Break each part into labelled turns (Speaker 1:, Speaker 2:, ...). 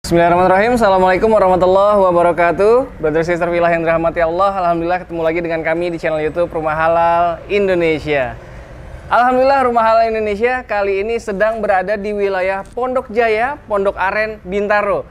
Speaker 1: Bismillahirrahmanirrahim. Assalamualaikum warahmatullahi wabarakatuh. Brother sister Villa yang dirahmati Allah, alhamdulillah ketemu lagi dengan kami di channel YouTube Rumah Halal Indonesia. Alhamdulillah Rumah Halal Indonesia kali ini sedang berada di wilayah Pondok Jaya, Pondok Aren, Bintaro.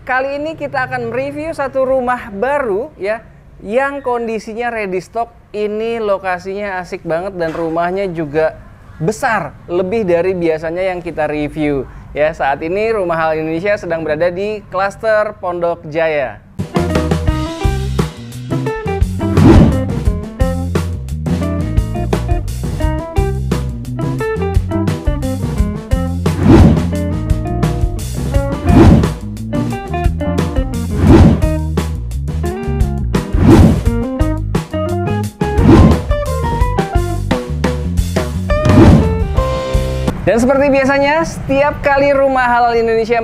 Speaker 1: Kali ini kita akan mereview satu rumah baru ya, yang kondisinya ready stock. Ini lokasinya asik banget dan rumahnya juga besar, lebih dari biasanya yang kita review. Ya, saat ini Rumah Halal Indonesia sedang berada di klaster Pondok Jaya. Dan seperti biasanya, setiap kali Rumah Halal Indonesia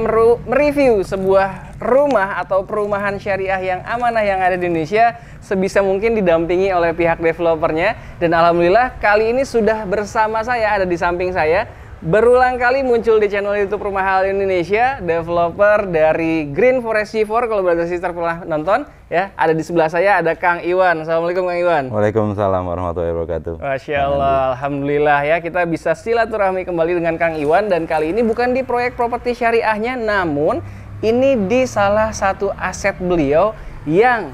Speaker 1: mereview sebuah rumah atau perumahan syariah yang amanah yang ada di Indonesia, sebisa mungkin didampingi oleh pihak developernya. Dan alhamdulillah kali ini sudah bersama saya, ada di samping saya, berulang kali muncul di channel YouTube Rumah Halal Indonesia, developer dari Green Forest C4. Kalau brother sister pernah nonton ya, ada di sebelah saya ada Kang Iwan. Assalamualaikum Kang Iwan.
Speaker 2: Waalaikumsalam warahmatullahi wabarakatuh.
Speaker 1: Masya Allah, alhamdulillah ya, kita bisa silaturahmi kembali dengan Kang Iwan. Dan kali ini bukan di proyek properti syariahnya, namun ini di salah satu aset beliau yang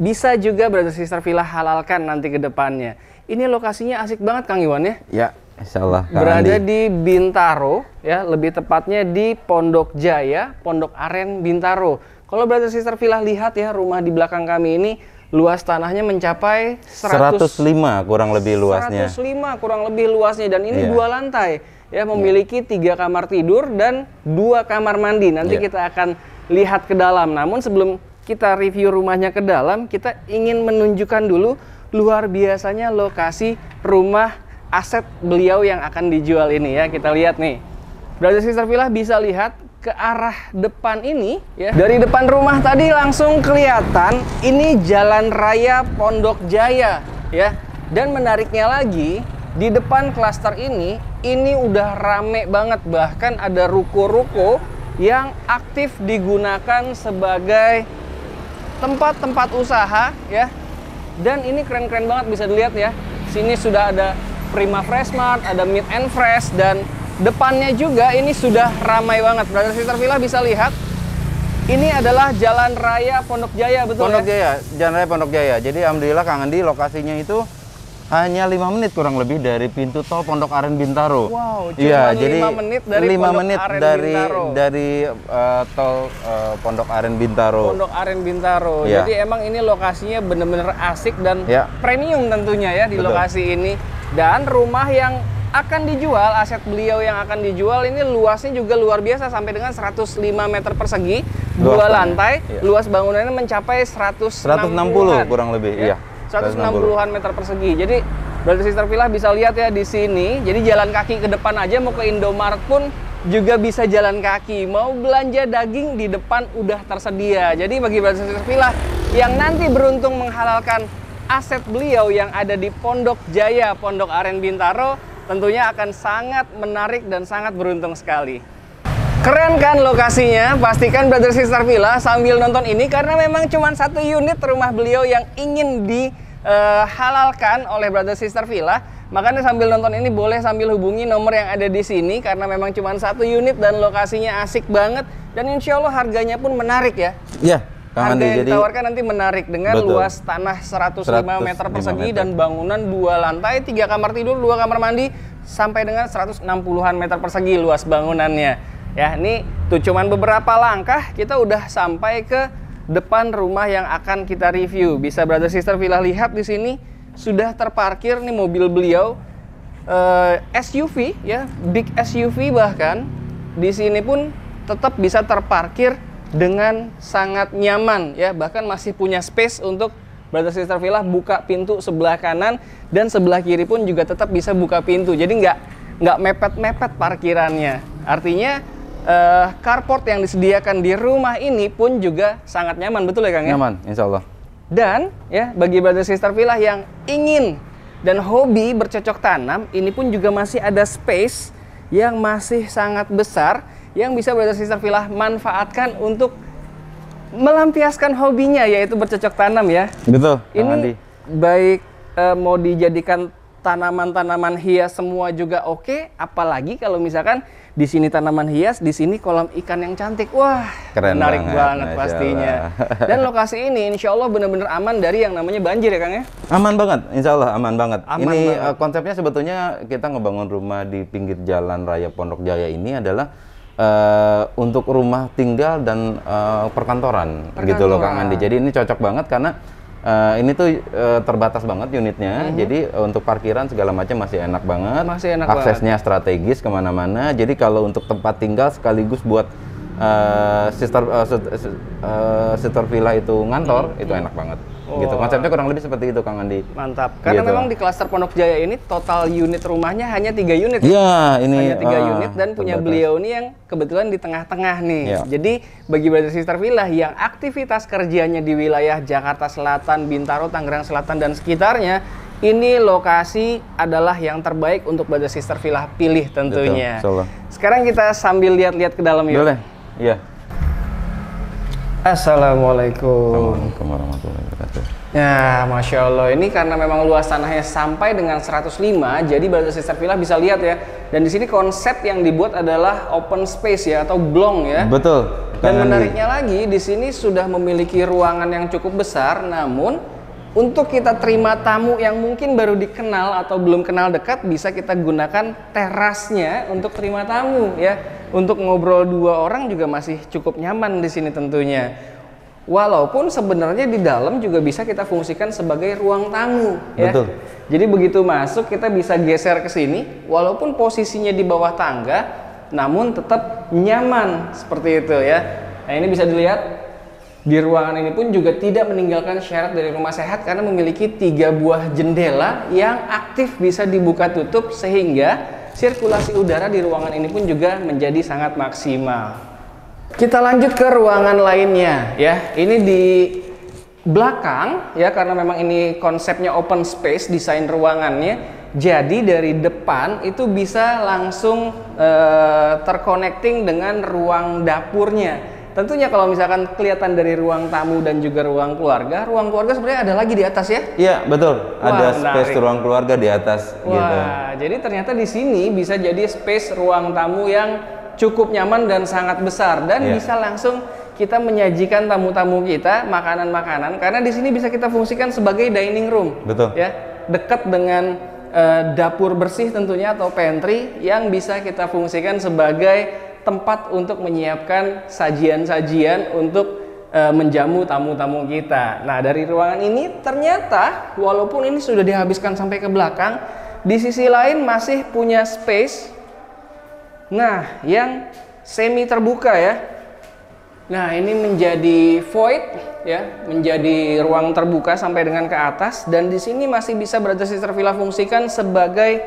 Speaker 1: bisa juga brother sister Villa halalkan nanti ke depannya. Ini lokasinya asik banget Kang Iwan ya.
Speaker 2: Ya, insyaallah.
Speaker 1: Berada di Bintaro ya, lebih tepatnya di Pondok Jaya, Pondok Aren, Bintaro. Kalau brother sister Villa lihat ya, rumah di belakang kami ini luas tanahnya mencapai
Speaker 2: 105 kurang lebih luasnya.
Speaker 1: 105 kurang lebih luasnya, dan ini dua lantai ya, memiliki 3 kamar tidur dan 2 kamar mandi. Nanti kita akan lihat ke dalam. Namun sebelum kita review rumahnya ke dalam, kita ingin menunjukkan dulu luar biasanya lokasi rumah aset beliau yang akan dijual ini ya. Kita lihat nih, brother sister Villa bisa lihat ke arah depan ini ya. Dari depan rumah tadi langsung kelihatan ini jalan raya Pondok Jaya ya. Dan menariknya lagi, di depan klaster ini udah rame banget, bahkan ada ruko-ruko yang aktif digunakan sebagai tempat-tempat usaha ya. Dan ini keren-keren banget, bisa dilihat ya. Sini sudah ada Prima Fresh Mart, ada Meat and Fresh, dan depannya juga ini sudah ramai banget. Brother sister Villa bisa lihat, ini adalah Jalan Raya Pondok Jaya, betul
Speaker 2: Pondok
Speaker 1: ya?
Speaker 2: Jaya, Jalan Raya Pondok Jaya. Jadi alhamdulillah Kang Andi, lokasinya itu hanya 5 menit kurang lebih dari pintu tol Pondok Aren Bintaro.
Speaker 1: Wow, cuma 5 menit dari
Speaker 2: 5
Speaker 1: Pondok
Speaker 2: menit
Speaker 1: Aren
Speaker 2: dari
Speaker 1: Bintaro.
Speaker 2: Tol Pondok Aren Bintaro.
Speaker 1: Pondok Aren Bintaro. Jadi emang ini lokasinya bener-bener asik dan premium tentunya ya di lokasi ini. Dan rumah yang akan dijual, aset beliau yang akan dijual ini luasnya juga luar biasa, sampai dengan 105 meter persegi, 2 lantai, luas bangunannya mencapai 160
Speaker 2: kurang lebih,
Speaker 1: ya? 160-an meter persegi. Jadi brother sister Villa bisa lihat ya di sini. Jadi jalan kaki ke depan aja, mau ke Indomaret pun juga bisa jalan kaki. Mau belanja daging di depan udah tersedia. Jadi bagi brother sister Villa yang nanti beruntung menghalalkan aset beliau yang ada di Pondok Jaya, Pondok Aren Bintaro, tentunya akan sangat menarik dan sangat beruntung sekali. Keren kan lokasinya? Pastikan brother sister Villa sambil nonton ini, karena memang cuma 1 unit rumah beliau yang ingin dihalalkan oleh brother sister Villa. Makanya sambil nonton ini boleh sambil hubungi nomor yang ada di sini, karena memang cuma 1 unit dan lokasinya asik banget, dan insya Allah harganya pun menarik ya.
Speaker 2: Iya.
Speaker 1: Harga yang ditawarkan nanti menarik dengan luas tanah 105 meter persegi dan bangunan 2 lantai, 3 kamar tidur, 2 kamar mandi, sampai dengan 160-an meter persegi luas bangunannya. Ya, ini tuh cuman beberapa langkah kita udah sampai ke depan rumah yang akan kita review. Bisa brother sister Villa lihat di sini sudah terparkir nih mobil beliau, SUV ya, big SUV, bahkan di sini pun tetap bisa terparkir dengan sangat nyaman ya, bahkan masih punya space untuk brother sister Villa buka pintu sebelah kanan, dan sebelah kiri pun juga tetap bisa buka pintu. Jadi nggak mepet-mepet parkirannya. Artinya carport yang disediakan di rumah ini pun juga sangat nyaman, betul ya Kang ya?
Speaker 2: Nyaman, insya Allah.
Speaker 1: Dan ya, bagi brother sister Villa yang ingin dan hobi bercocok tanam, ini pun juga masih ada space yang masih sangat besar yang bisa Brother Sister Villa manfaatkan untuk melampiaskan hobinya, yaitu bercocok tanam ya.
Speaker 2: Betul.
Speaker 1: Ini baik mau dijadikan tanaman-tanaman hias semua juga oke, apalagi kalau misalkan di sini tanaman hias, di sini kolam ikan yang cantik. Wah,
Speaker 2: keren
Speaker 1: menarik banget pastinya. Dan lokasi ini insya Allah benar-benar aman dari yang namanya banjir ya Kang ya?
Speaker 2: Aman banget, insya Allah aman banget.
Speaker 1: Aman
Speaker 2: ini
Speaker 1: banget.
Speaker 2: Konsepnya sebetulnya kita ngebangun rumah di pinggir jalan raya Pondok Jaya ini adalah untuk rumah tinggal dan perkantoran gitu loh Kang Andi. Jadi ini cocok banget karena ini tuh terbatas banget unitnya, jadi untuk parkiran segala macam masih enak banget, aksesnya strategis kemana-mana. Jadi kalau untuk tempat tinggal sekaligus buat sister villa itu ngantor, itu enak banget. Gitu. Konsepnya kurang lebih seperti itu Kang Andi.
Speaker 1: Mantap. Karena
Speaker 2: gitu.
Speaker 1: memang di klaster Pondok Jaya ini total unit rumahnya hanya 3 unit.
Speaker 2: Iya, ini
Speaker 1: hanya 3 unit dan punya beliau ini yang kebetulan di tengah-tengah nih.
Speaker 2: Ya.
Speaker 1: Jadi bagi Brother Sister Villa yang aktivitas kerjanya di wilayah Jakarta Selatan, Bintaro, Tangerang Selatan dan sekitarnya, ini lokasi adalah yang terbaik untuk Brother Sister Villa pilih tentunya.
Speaker 2: Betul,
Speaker 1: sekarang kita sambil lihat-lihat ke dalam yuk.
Speaker 2: Boleh. Iya.
Speaker 1: Assalamualaikum.
Speaker 2: Assalamualaikum warahmatullahi wabarakatuh.
Speaker 1: Ya, Masya Allah. Ini karena memang luas tanahnya sampai dengan 105, jadi Brother Sister Villa bisa lihat ya. Dan di sini konsep yang dibuat adalah open space ya, atau blong ya.
Speaker 2: Betul.
Speaker 1: Dan menariknya lagi, di sini sudah memiliki ruangan yang cukup besar, namun untuk kita terima tamu yang mungkin baru dikenal atau belum kenal dekat, bisa kita gunakan terasnya untuk terima tamu ya. Untuk ngobrol 2 orang juga masih cukup nyaman di sini tentunya. Walaupun sebenarnya di dalam juga bisa kita fungsikan sebagai ruang tamu ya.
Speaker 2: Betul.
Speaker 1: Jadi begitu masuk kita bisa geser ke sini, walaupun posisinya di bawah tangga, namun tetap nyaman seperti itu ya. Nah ini bisa dilihat di ruangan ini pun juga tidak meninggalkan syarat dari rumah sehat karena memiliki 3 buah jendela yang aktif bisa dibuka tutup sehingga sirkulasi udara di ruangan ini pun juga menjadi sangat maksimal. Kita lanjut ke ruangan lainnya ya. Ini di belakang ya, karena memang ini konsepnya open space desain ruangannya. Jadi dari depan itu bisa langsung terconnecting dengan ruang dapurnya. Tentunya kalau misalkan kelihatan dari ruang tamu dan juga ruang keluarga sebenarnya ada lagi di atas ya?
Speaker 2: Iya, betul.
Speaker 1: Wah,
Speaker 2: ada
Speaker 1: menarik.
Speaker 2: space ruang keluarga di atas.
Speaker 1: Wah,
Speaker 2: gitu.
Speaker 1: jadi ternyata di sini bisa jadi space ruang tamu yang cukup nyaman dan sangat besar dan bisa langsung kita menyajikan tamu-tamu kita makanan-makanan karena di sini bisa kita fungsikan sebagai dining room.
Speaker 2: Betul.
Speaker 1: Ya, dekat dengan dapur bersih tentunya atau pantry yang bisa kita fungsikan sebagai tempat untuk menyiapkan sajian-sajian untuk menjamu tamu-tamu kita. Nah, dari ruangan ini ternyata walaupun ini sudah dihabiskan sampai ke belakang, di sisi lain masih punya space. Nah, yang semi terbuka ya. Nah, ini menjadi void ya, menjadi ruang terbuka sampai dengan ke atas dan di sini masih bisa Brother Sister Villa fungsikan sebagai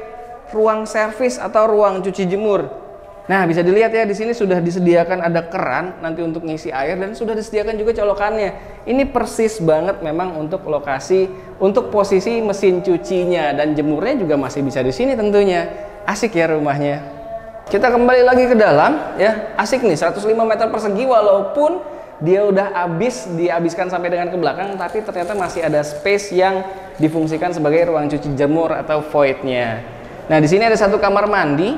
Speaker 1: ruang servis atau ruang cuci jemur. Nah, bisa dilihat ya di sini sudah disediakan ada keran nanti untuk ngisi air dan sudah disediakan juga colokannya. Ini persis banget memang untuk lokasi, untuk posisi mesin cucinya dan jemurnya juga masih bisa di sini tentunya. Asik ya rumahnya. Kita kembali lagi ke dalam ya. Asik nih 105 meter persegi walaupun dia udah dihabiskan sampai dengan ke belakang, tapi ternyata masih ada space yang difungsikan sebagai ruang cuci jemur atau voidnya. Nah, di sini ada satu kamar mandi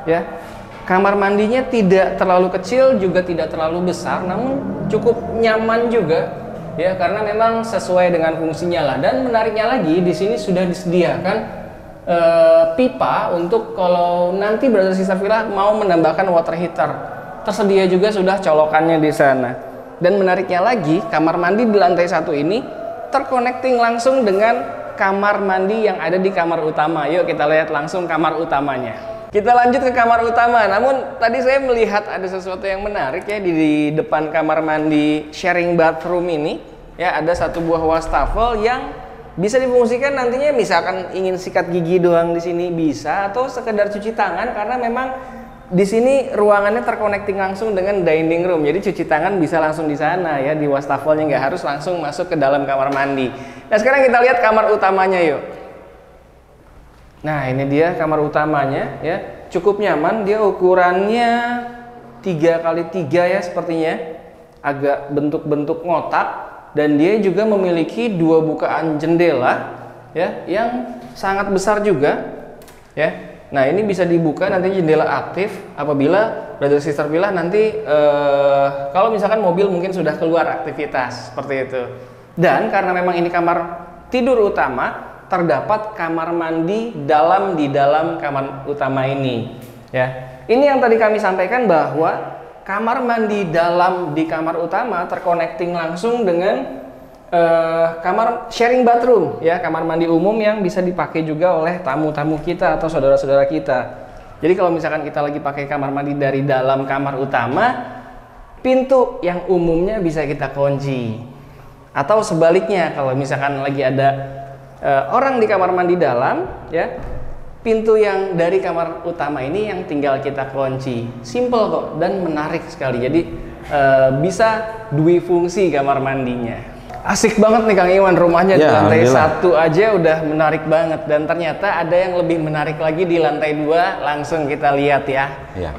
Speaker 1: ya. Kamar mandinya tidak terlalu kecil juga tidak terlalu besar, namun cukup nyaman juga ya karena memang sesuai dengan fungsinya lah. Dan menariknya lagi di sini sudah disediakan pipa untuk kalau nanti Brother Sister Villa mau menambahkan water heater. Tersedia juga sudah colokannya di sana. Dan menariknya lagi kamar mandi di lantai 1 ini terconnecting langsung dengan kamar mandi yang ada di kamar utama. Yuk kita lihat langsung kamar utamanya. Kita lanjut ke kamar utama, namun tadi saya melihat ada sesuatu yang menarik ya di depan kamar mandi sharing bathroom ini ya, ada satu buah wastafel yang bisa difungsikan nantinya misalkan ingin sikat gigi doang di sini bisa, atau sekedar cuci tangan karena memang di sini ruangannya terconnecting langsung dengan dining room. Jadi cuci tangan bisa langsung di sana ya, di wastafelnya, nggak harus langsung masuk ke dalam kamar mandi. Nah, sekarang kita lihat kamar utamanya yuk. Nah, ini dia kamar utamanya ya, cukup nyaman, dia ukurannya 3x3 ya sepertinya, agak bentuk-bentuk ngotak, dan dia juga memiliki 2 bukaan jendela ya yang sangat besar juga ya. Nah, ini bisa dibuka nanti jendela aktif apabila brother sister Villa nanti kalau misalkan mobil mungkin sudah keluar aktivitas seperti itu. Dan karena memang ini kamar tidur utama, terdapat kamar mandi di dalam kamar utama ini ya. Ini yang tadi kami sampaikan bahwa kamar mandi dalam di kamar utama terconnecting langsung dengan kamar sharing bathroom ya, kamar mandi umum yang bisa dipakai juga oleh tamu-tamu kita atau saudara-saudara kita. Jadi kalau misalkan kita lagi pakai kamar mandi dari dalam kamar utama, pintu yang umumnya bisa kita kunci. Atau sebaliknya, kalau misalkan lagi ada orang di kamar mandi dalam ya, pintu yang dari kamar utama ini yang tinggal kita kunci. Simple kok dan menarik sekali. Jadi bisa fungsi kamar mandinya. Asik banget nih Kang Iwan, rumahnya di lantai 1 aja udah menarik banget, dan ternyata ada yang lebih menarik lagi di lantai 2. Langsung kita lihat ya.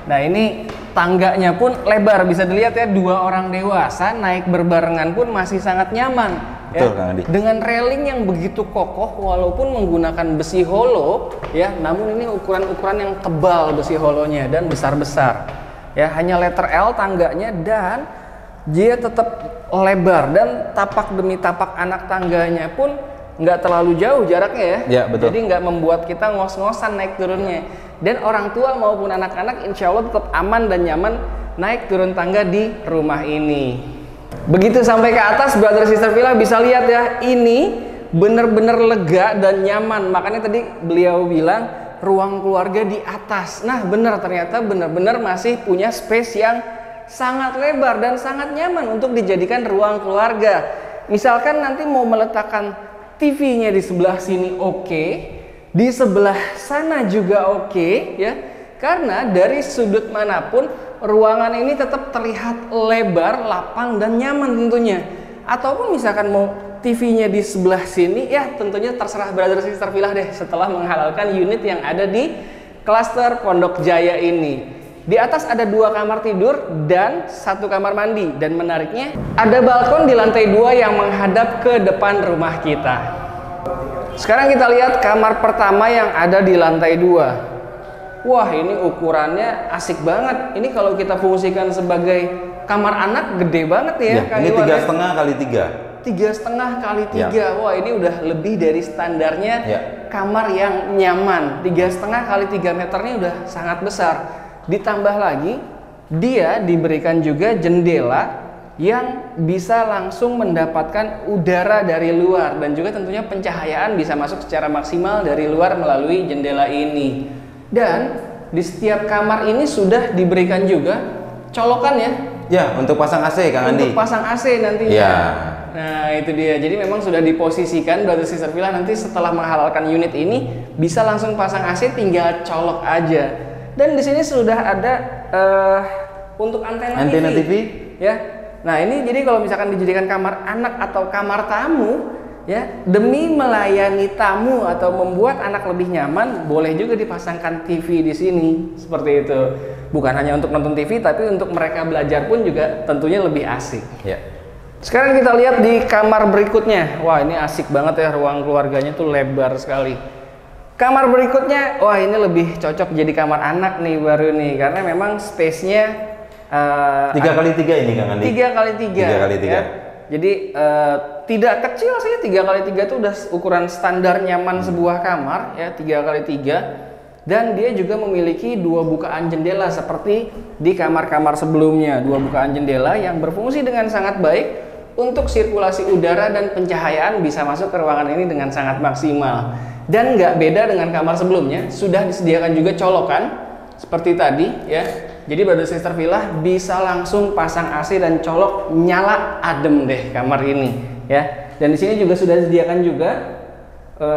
Speaker 1: Nah, ini tangganya pun lebar, bisa dilihat ya, 2 orang dewasa naik berbarengan pun masih sangat nyaman.
Speaker 2: Betul, Kang Andi.
Speaker 1: Dengan railing yang begitu kokoh walaupun menggunakan besi holo ya, namun ini ukuran-ukuran yang tebal besi holonya dan besar-besar. Ya, hanya letter L tangganya, dan dia tetap lebar, dan tapak demi tapak anak tangganya pun nggak terlalu jauh jaraknya ya.
Speaker 2: Betul.
Speaker 1: Jadi nggak membuat kita ngos-ngosan naik turunnya, dan orang tua maupun anak-anak insya Allah tetap aman dan nyaman naik turun tangga di rumah ini. Begitu sampai ke atas, brother sister Villa bisa lihat ya, ini bener-bener lega dan nyaman. Makanya tadi beliau bilang ruang keluarga di atas. Nah bener, ternyata bener-bener masih punya space yang sangat lebar dan sangat nyaman untuk dijadikan ruang keluarga. Misalkan nanti mau meletakkan TV-nya di sebelah sini oke, di sebelah sana juga oke ya. Karena dari sudut manapun ruangan ini tetap terlihat lebar, lapang dan nyaman tentunya. Ataupun misalkan mau TV-nya di sebelah sini ya, tentunya terserah brother sister Villa deh setelah menghalalkan unit yang ada di klaster Pondok Jaya ini. Di atas ada 2 kamar tidur dan 1 kamar mandi, dan menariknya ada balkon di lantai 2 yang menghadap ke depan rumah kita. Sekarang kita lihat kamar pertama yang ada di lantai 2. Wah, ini ukurannya asik banget. Ini kalau kita fungsikan sebagai kamar anak gede banget ya, Kang
Speaker 2: ini
Speaker 1: Iwan.
Speaker 2: 3,5 kali 3.
Speaker 1: 3,5 kali 3. Wah, ini udah lebih dari standarnya kamar yang nyaman. 3,5 kali 3 meternya udah sangat besar. Ditambah lagi, dia diberikan juga jendela yang bisa langsung mendapatkan udara dari luar, dan juga tentunya pencahayaan bisa masuk secara maksimal dari luar melalui jendela ini. Dan di setiap kamar ini sudah diberikan juga colokan ya.
Speaker 2: Ya, untuk pasang AC Kang Andi.
Speaker 1: Untuk pasang AC nantinya. Nah, itu dia. Jadi memang sudah diposisikan brother sister Villa nanti setelah menghalalkan unit ini bisa langsung pasang AC, tinggal colok aja. Dan di sini sudah ada untuk antena TV. Ya. Nah, ini jadi kalau misalkan dijadikan kamar anak atau kamar tamu ya, demi melayani tamu atau membuat anak lebih nyaman, boleh juga dipasangkan TV di sini seperti itu. Bukan hanya untuk nonton TV, tapi untuk mereka belajar pun juga tentunya lebih asik.
Speaker 2: Ya.
Speaker 1: Sekarang kita lihat di kamar berikutnya. Wah, ini asik banget ya, ruang keluarganya tuh lebar sekali. Kamar berikutnya, wah ini lebih cocok jadi kamar anak nih baru nih, karena memang space-nya
Speaker 2: 3x3 ini Kang Andi.
Speaker 1: 3x3.
Speaker 2: 3x3.
Speaker 1: Ya. Jadi tidak kecil sih, 3x3 itu udah ukuran standar nyaman sebuah kamar ya, 3x3. Dan dia juga memiliki 2 bukaan jendela seperti di kamar-kamar sebelumnya. 2 bukaan jendela yang berfungsi dengan sangat baik untuk sirkulasi udara dan pencahayaan bisa masuk ke ruangan ini dengan sangat maksimal. Dan nggak beda dengan kamar sebelumnya, sudah disediakan juga colokan seperti tadi ya. Jadi brother sister Villa bisa langsung pasang AC dan colok, nyala adem deh kamar ini ya. Dan di sini juga sudah disediakan juga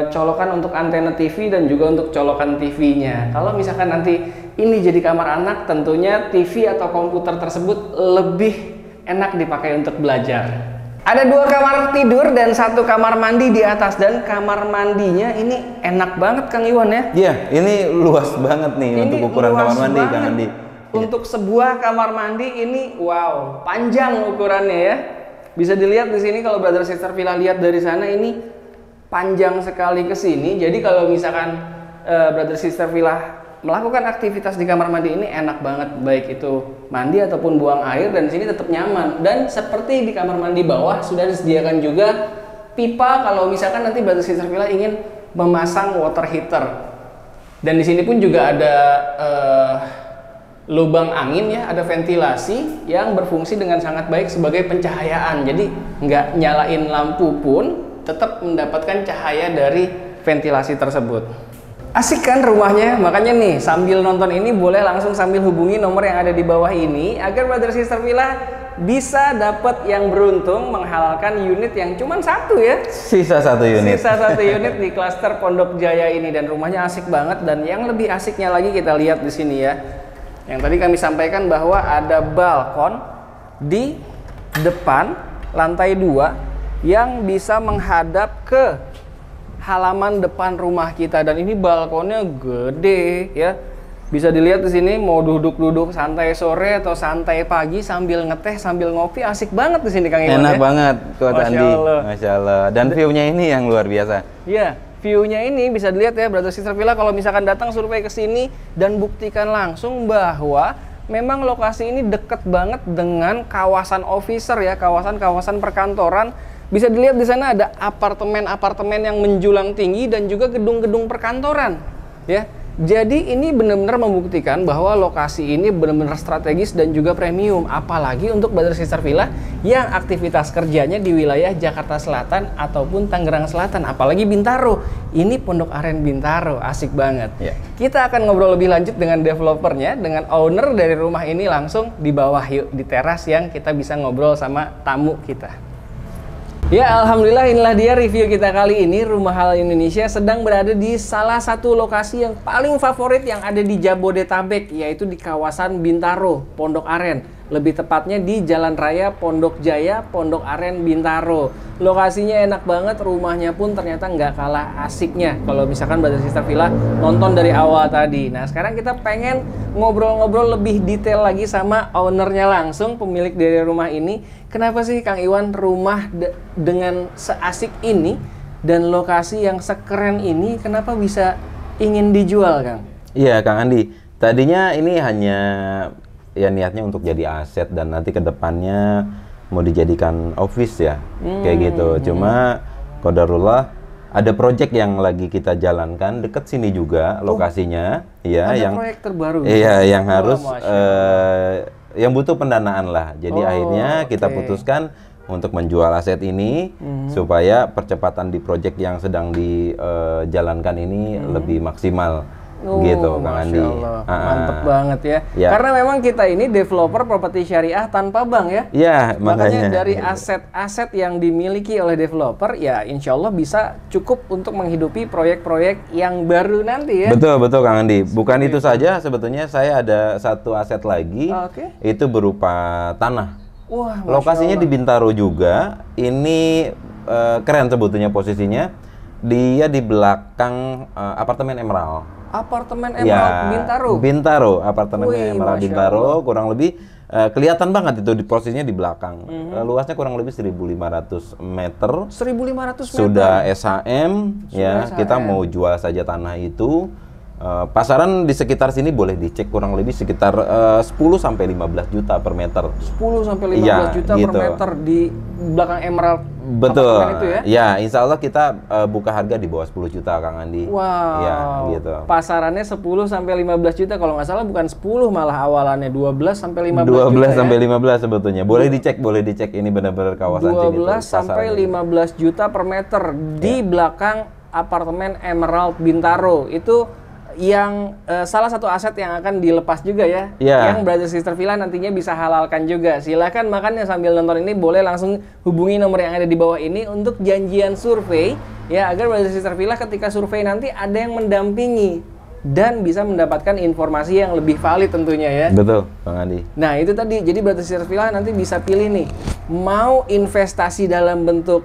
Speaker 1: colokan untuk antena TV dan juga untuk colokan TV-nya. Kalau misalkan nanti ini jadi kamar anak, tentunya TV atau komputer tersebut lebih enak dipakai untuk belajar. Ada 2 kamar tidur dan 1 kamar mandi di atas, dan kamar mandinya ini enak banget Kang Iwan ya.
Speaker 2: Iya, ini luas banget nih ini untuk ukuran kamar mandi Kang Andi.
Speaker 1: Untuk sebuah kamar mandi ini, wow, panjang ukurannya ya. Bisa dilihat di sini kalau Brother Sister Villa lihat dari sana ini panjang sekali ke sini. Jadi kalau misalkan Brother Sister Villa melakukan aktivitas di kamar mandi ini enak banget, baik itu mandi ataupun buang air, dan di sini tetap nyaman. Dan seperti di kamar mandi bawah sudah disediakan juga pipa kalau misalkan nanti Brother Sister Villa ingin memasang water heater. Dan di sini pun juga ada lubang angin ya, ada ventilasi yang berfungsi dengan sangat baik sebagai pencahayaan. Jadi nggak nyalain lampu pun tetap mendapatkan cahaya dari ventilasi tersebut. Asik kan rumahnya? Makanya nih sambil nonton ini boleh langsung sambil hubungi nomor yang ada di bawah ini agar Brother Sister Villa bisa dapat yang beruntung menghalalkan unit yang cuma satu ya.
Speaker 2: Sisa satu unit.
Speaker 1: Sisa satu unit di klaster Pondok Jaya ini, dan rumahnya asik banget. Dan yang lebih asiknya lagi kita lihat di sini ya. Yang tadi kami sampaikan bahwa ada balkon di depan lantai 2 yang bisa menghadap ke halaman depan rumah kita, dan ini balkonnya gede ya. Bisa dilihat di sini mau duduk-duduk santai sore atau santai pagi sambil ngeteh sambil ngopi, asik banget di sini Kang Iwan.
Speaker 2: Enak
Speaker 1: ya?
Speaker 2: banget Kak Andi.
Speaker 1: Allah.
Speaker 2: Masya Allah. Dan view-nya ini yang luar biasa.
Speaker 1: Ya, view-nya ini bisa dilihat ya Brother Sister Villa kalau misalkan datang survei ke sini dan buktikan langsung bahwa memang lokasi ini deket banget dengan kawasan officer ya, kawasan-kawasan perkantoran. Bisa dilihat di sana ada apartemen-apartemen yang menjulang tinggi dan juga gedung-gedung perkantoran ya. Jadi ini benar-benar membuktikan bahwa lokasi ini benar-benar strategis dan juga premium, apalagi untuk Brother Sister Villa yang aktivitas kerjanya di wilayah Jakarta Selatan ataupun Tangerang Selatan, apalagi Bintaro. Ini Pondok Aren Bintaro, asik banget. Ya. Kita akan ngobrol lebih lanjut dengan developernya, dengan owner dari rumah ini langsung di bawah yuk, di teras yang kita bisa ngobrol sama tamu kita. Ya, alhamdulillah inilah dia review kita kali ini. Rumah Halal Indonesia sedang berada di salah satu lokasi yang paling favorit yang ada di Jabodetabek, yaitu di kawasan Bintaro, Pondok Aren. Lebih tepatnya di Jalan Raya Pondok Jaya, Pondok Aren, Bintaro. Lokasinya enak banget, rumahnya pun ternyata nggak kalah asiknya kalau misalkan Brother Sister Villa nonton dari awal tadi. Nah, sekarang kita pengen ngobrol-ngobrol lebih detail lagi sama ownernya langsung, pemilik dari rumah ini. Kenapa sih Kang Iwan rumah dengan seasik ini dan lokasi yang sekeren ini kenapa bisa ingin dijual, Kang?
Speaker 2: Iya, Kang Andi. Tadinya ini hanya ya niatnya untuk jadi aset dan nanti ke depannya mau dijadikan office ya, kayak gitu. Cuma qadarullah ada proyek yang lagi kita jalankan deket sini juga lokasinya, ya,
Speaker 1: ada
Speaker 2: yang
Speaker 1: proyek terbaru.
Speaker 2: Iya, yang harus yang butuh pendanaan lah. Jadi akhirnya kita putuskan untuk menjual aset ini supaya percepatan di proyek yang sedang dijalankan ini lebih maksimal. Gitu, Kang Andi.
Speaker 1: Mantep banget ya. Ya. Karena memang kita ini developer properti syariah tanpa bank ya.
Speaker 2: Iya,
Speaker 1: makanya dari aset-aset yang dimiliki oleh developer, ya insya Allah bisa cukup untuk menghidupi proyek-proyek yang baru nanti ya.
Speaker 2: Betul, betul Kang Andi. Bukan itu saja, sebetulnya saya ada satu aset lagi, itu berupa tanah.
Speaker 1: Wah,
Speaker 2: lokasinya di Bintaro juga. Ini keren sebetulnya posisinya. Dia di belakang apartemen Emerald.
Speaker 1: Apartemen Emerald Bintaro.
Speaker 2: Bintaro, apartemen Emerald Bintaro, kurang lebih kelihatan banget itu di posisinya di belakang. Luasnya kurang lebih 1.500 meter. 1.500 meter. Sudah SHM, ya. SHM. Kita mau jual saja tanah itu. Pasaran di sekitar sini boleh dicek kurang lebih sekitar 10 sampai 15 juta per meter. 10 sampai 15 juta gitu. Per meter di belakang Emerald. Betul. Itu ya? Ya, insya Allah kita buka harga di bawah 10 juta Kang Andi.
Speaker 1: Wow.
Speaker 2: Ya, gitu. Pasarannya
Speaker 1: 10 sampai 15 juta, kalau nggak salah bukan 10 malah awalannya 12 sampai 15
Speaker 2: 12
Speaker 1: juta.
Speaker 2: 12 sampai 15 sebetulnya. Boleh dicek ini benar-benar kawasan
Speaker 1: 12 sampai 15 juta per meter di belakang apartemen Emerald Bintaro. Itu yang salah satu aset yang akan dilepas juga ya, yang Brother Sister Villa nantinya bisa halalkan juga. Silakan makanya sambil nonton ini boleh langsung hubungi nomor yang ada di bawah ini untuk janjian survei ya, agar Brother Sister Villa ketika survei nanti ada yang mendampingi dan bisa mendapatkan informasi yang lebih valid tentunya ya.
Speaker 2: Betul, Bang Andi.
Speaker 1: Nah itu tadi, jadi Brother Sister Villa nanti bisa pilih nih, mau investasi dalam bentuk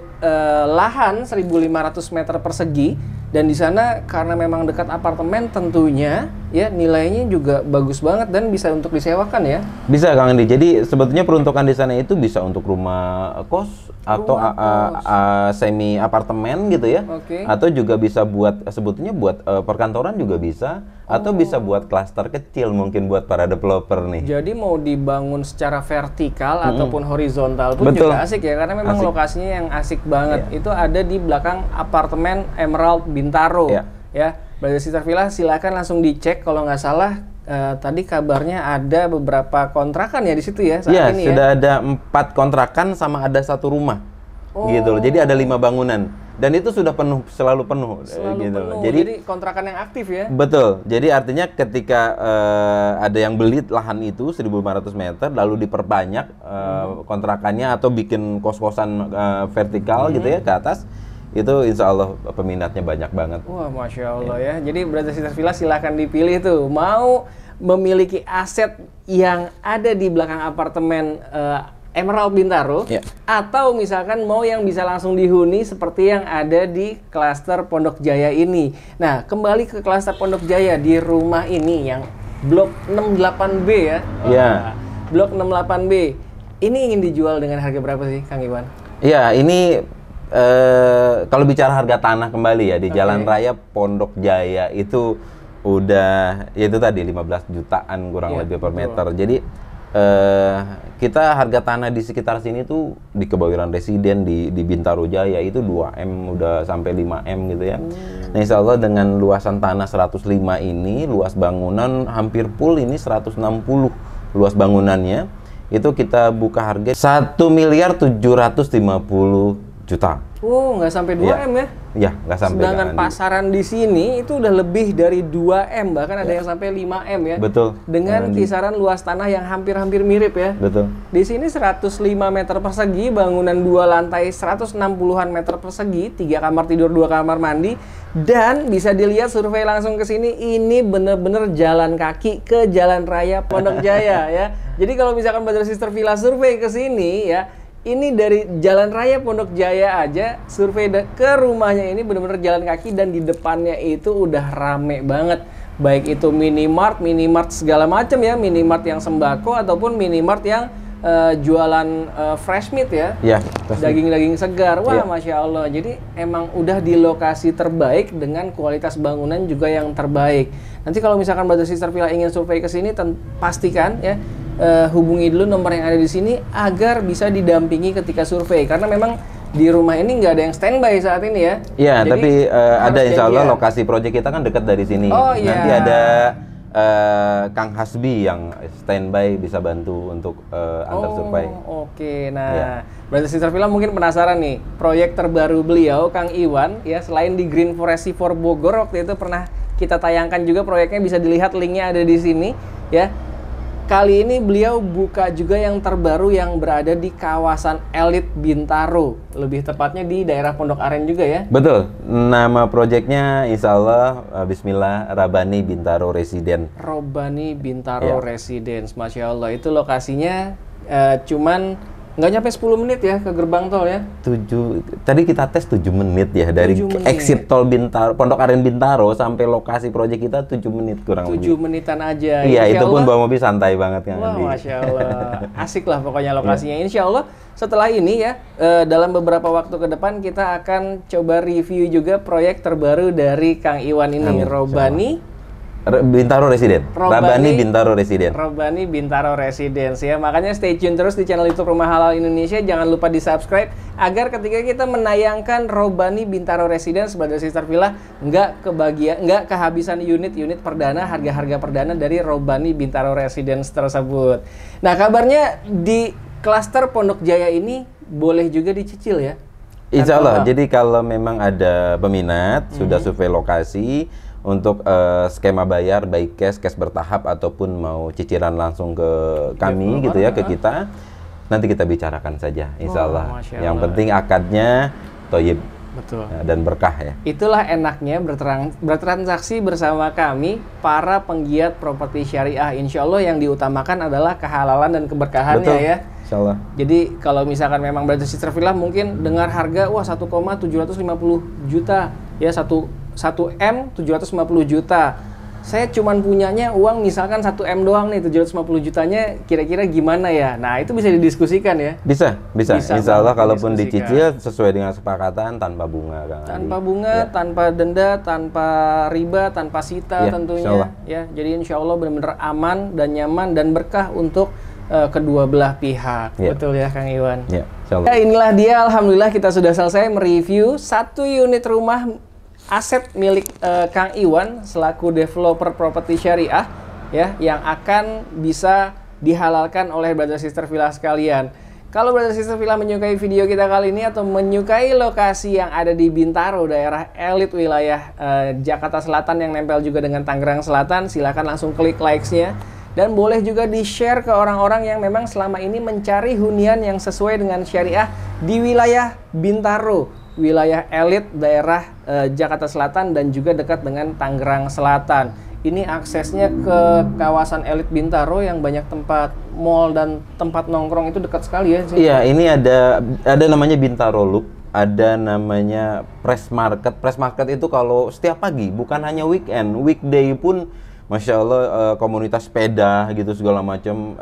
Speaker 1: lahan 1.500 meter persegi, dan di sana karena memang dekat apartemen tentunya ya nilainya juga bagus banget dan bisa untuk disewakan ya.
Speaker 2: Bisa Kang Andi. Jadi sebetulnya peruntukan di sana itu bisa untuk rumah kos atau semi apartemen gitu ya. Atau juga bisa buat sebetulnya buat perkantoran juga bisa, atau bisa buat klaster kecil mungkin buat para developer nih.
Speaker 1: Jadi mau dibangun secara vertikal ataupun horizontal pun juga asik ya, karena memang lokasinya yang asik banget. Itu ada di belakang apartemen Emerald Bintaro. Ya, Brother Sister Villa silakan langsung dicek. Kalau nggak salah tadi kabarnya ada beberapa kontrakan ya di situ ya saat ini
Speaker 2: sudah ada 4 kontrakan sama ada 1 rumah. Gitu loh. Jadi ada 5 bangunan dan itu sudah penuh, selalu penuh gitu loh.
Speaker 1: Jadi kontrakan yang aktif ya.
Speaker 2: Betul. Jadi artinya ketika ada yang beli lahan itu 1.500 meter lalu diperbanyak kontrakannya atau bikin kos-kosan vertikal gitu ya ke atas, itu insya Allah peminatnya banyak banget.
Speaker 1: Wah, Masya Allah ya. Jadi Brother Sister Villa silahkan dipilih tuh. Mau memiliki aset yang ada di belakang apartemen Emerald Bintaro, atau misalkan mau yang bisa langsung dihuni seperti yang ada di klaster Pondok Jaya ini. Nah, kembali ke klaster Pondok Jaya di rumah ini yang blok 68B ya. Blok 68B. Ini ingin dijual dengan harga berapa sih, Kang Iwan?
Speaker 2: Iya, ini kalau bicara harga tanah kembali ya di Jalan Raya Pondok Jaya itu udah ya itu tadi 15 jutaan kurang lebih per meter. Jadi kita harga tanah di sekitar sini tuh di Kebayoran Residen di Bintaro Jaya itu 2M udah sampai 5M gitu ya. Nah, insya Allah dengan luasan tanah 105 ini, luas bangunan hampir full ini 160 luas bangunannya. Itu kita buka harga 1.750.000.000.
Speaker 1: Oh, nggak sampai 2M ya?
Speaker 2: Iya, nggak sampai.
Speaker 1: Sedangkan pasaran di sini itu udah lebih dari 2M, bahkan ada yang sampai 5M ya.
Speaker 2: Betul.
Speaker 1: Dengan kisaran luas tanah yang hampir-hampir mirip ya.
Speaker 2: Betul.
Speaker 1: Di sini 105 meter persegi, bangunan 2 lantai 160-an meter persegi, 3 kamar tidur, 2 kamar mandi, dan bisa dilihat survei langsung ke sini, ini bener-bener jalan kaki ke Jalan Raya Pondok Jaya ya. Jadi kalau misalkan Brother Sister Villa survei ke sini ya, ini dari Jalan Raya Pondok Jaya aja, survei ke rumahnya ini benar-benar jalan kaki dan di depannya itu udah rame banget. Baik itu minimart segala macam ya, minimart yang sembako ataupun minimart yang jualan fresh meat ya. Daging-daging segar. Wah, Masya Allah. Jadi emang udah di lokasi terbaik dengan kualitas bangunan juga yang terbaik. Nanti kalau misalkan Brother Sister Villa ingin survei ke sini, pastikan ya hubungi dulu nomor yang ada di sini agar bisa didampingi ketika survei, karena memang di rumah ini nggak ada yang standby saat ini ya.
Speaker 2: Iya, tapi ada insya Allah lokasi proyek kita kan dekat dari sini. Nanti ada Kang Hasbi yang standby bisa bantu untuk antar survei.
Speaker 1: Oke, nah Brother Sister Villa mungkin penasaran nih, proyek terbaru beliau Kang Iwan ya, selain di Green Forest C4 Bogor waktu itu pernah kita tayangkan juga proyeknya, bisa dilihat linknya ada di sini ya. Kali ini beliau buka juga yang terbaru yang berada di kawasan elit Bintaro, lebih tepatnya di daerah Pondok Aren juga ya?
Speaker 2: Betul, nama proyeknya insya Allah Bismillah Rabani Bintaro Residen.
Speaker 1: Robani Bintaro Residence, Masya Allah. Itu lokasinya cuman nggak nyampe 10 menit ya ke gerbang tol ya? Tadi kita tes 7 menit ya, dari exit tol Bintaro, Pondok Aren Bintaro sampai lokasi proyek kita 7 menit kurang lebih. 7 menitan aja.
Speaker 2: Iya, itu pun bawa mobil santai banget kan.
Speaker 1: Wah, Masya Allah. Asik lah pokoknya lokasinya. Insya Allah setelah ini ya, dalam beberapa waktu ke depan kita akan coba review juga proyek terbaru dari Kang Iwan ini, Robani
Speaker 2: Bintaro Residen. Rabani Bintaro Residen.
Speaker 1: Robani Bintaro Residence ya. Makanya stay tune terus di channel YouTube Rumah Halal Indonesia. Jangan lupa di-subscribe agar ketika kita menayangkan Robani Bintaro Residence, Brother Sister Villa nggak kehabisan unit-unit perdana, harga-harga perdana dari Robani Bintaro Residence tersebut. Nah, kabarnya di klaster Pondok Jaya ini boleh juga dicicil ya?
Speaker 2: Insya Allah. Jadi kalau memang ada peminat, sudah survei lokasi, untuk skema bayar baik cash bertahap ataupun mau cicilan langsung ke kami gitu ya, ke kita, nanti kita bicarakan saja insya Allah. Yang penting akadnya thoyyib dan berkah ya.
Speaker 1: Itulah enaknya bertransaksi bersama kami para penggiat properti syariah. Insya Allah yang diutamakan adalah kehalalan dan keberkahannya ya.
Speaker 2: Insya Allah.
Speaker 1: Jadi kalau misalkan memang Brother Sister Villa mungkin dengar harga 1,750 juta ya, 1M 750 juta. saya cuman punyanya uang misalkan 1 M doang nih, 750 jutanya kira-kira gimana ya? Nah, itu bisa didiskusikan ya?
Speaker 2: Bisa. Insya Allah kalaupun dicicil sesuai dengan kesepakatan tanpa bunga.
Speaker 1: Tanpa bunga, tanpa denda, tanpa riba, tanpa sita tentunya. Ya, jadi insya Allah benar-benar aman dan nyaman dan berkah untuk kedua belah pihak. Betul ya Kang Iwan?
Speaker 2: Ya,
Speaker 1: inilah dia, alhamdulillah kita sudah selesai mereview 1 unit rumah aset milik Kang Iwan selaku developer properti syariah ya, yang akan bisa dihalalkan oleh brother sister villa sekalian. Kalau brother sister villa menyukai video kita kali ini atau menyukai lokasi yang ada di Bintaro, daerah elit wilayah Jakarta Selatan yang nempel juga dengan Tangerang Selatan, silahkan langsung klik likes-nya. Dan boleh juga di-share ke orang-orang yang memang selama ini mencari hunian yang sesuai dengan syariah di wilayah Bintaro, wilayah elit daerah Jakarta Selatan dan juga dekat dengan Tangerang Selatan. Ini aksesnya ke kawasan elit Bintaro yang banyak tempat mall dan tempat nongkrong, itu dekat sekali ya.
Speaker 2: Iya, ini ada namanya Bintaro Loop, ada namanya Press Market. Press Market itu kalau setiap pagi, bukan hanya weekend, weekday pun Masya Allah komunitas sepeda gitu segala macam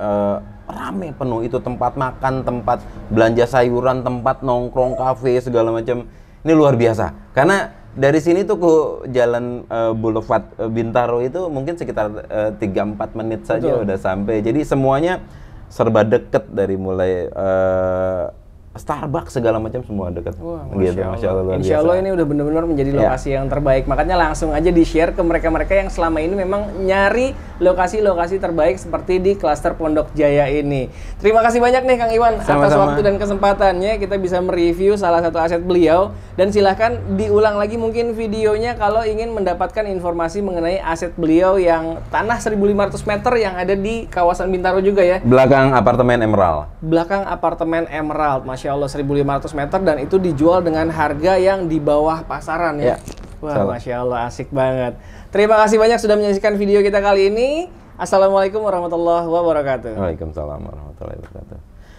Speaker 2: rame penuh, itu tempat makan, tempat belanja sayuran, tempat nongkrong, kafe segala macam. Ini luar biasa. Karena dari sini tuh ke jalan Boulevard Bintaro itu mungkin sekitar 3-4 menit saja udah sampai. Jadi semuanya serba deket, dari mulai Starbucks segala macam semua dekat.
Speaker 1: Wah,
Speaker 2: gitu, Masya Allah.
Speaker 1: Insya Allah ini udah benar-benar menjadi lokasi yang terbaik. Makanya langsung aja di-share ke mereka-mereka yang selama ini memang nyari lokasi-lokasi terbaik seperti di klaster Pondok Jaya ini. Terima kasih banyak nih Kang Iwan atas waktu dan kesempatannya kita bisa mereview salah satu aset beliau. Dan silahkan diulang lagi mungkin videonya kalau ingin mendapatkan informasi mengenai aset beliau yang tanah 1.500 meter yang ada di kawasan Bintaro juga ya.
Speaker 2: Belakang apartemen Emerald.
Speaker 1: Belakang apartemen Emerald, Masya Allah 1.500 meter dan itu dijual dengan harga yang di bawah pasaran ya. Wah, Masya Allah asik banget. Terima kasih banyak sudah menyaksikan video kita kali ini. Assalamualaikum warahmatullahi wabarakatuh.
Speaker 2: Waalaikumsalam warahmatullahi wabarakatuh.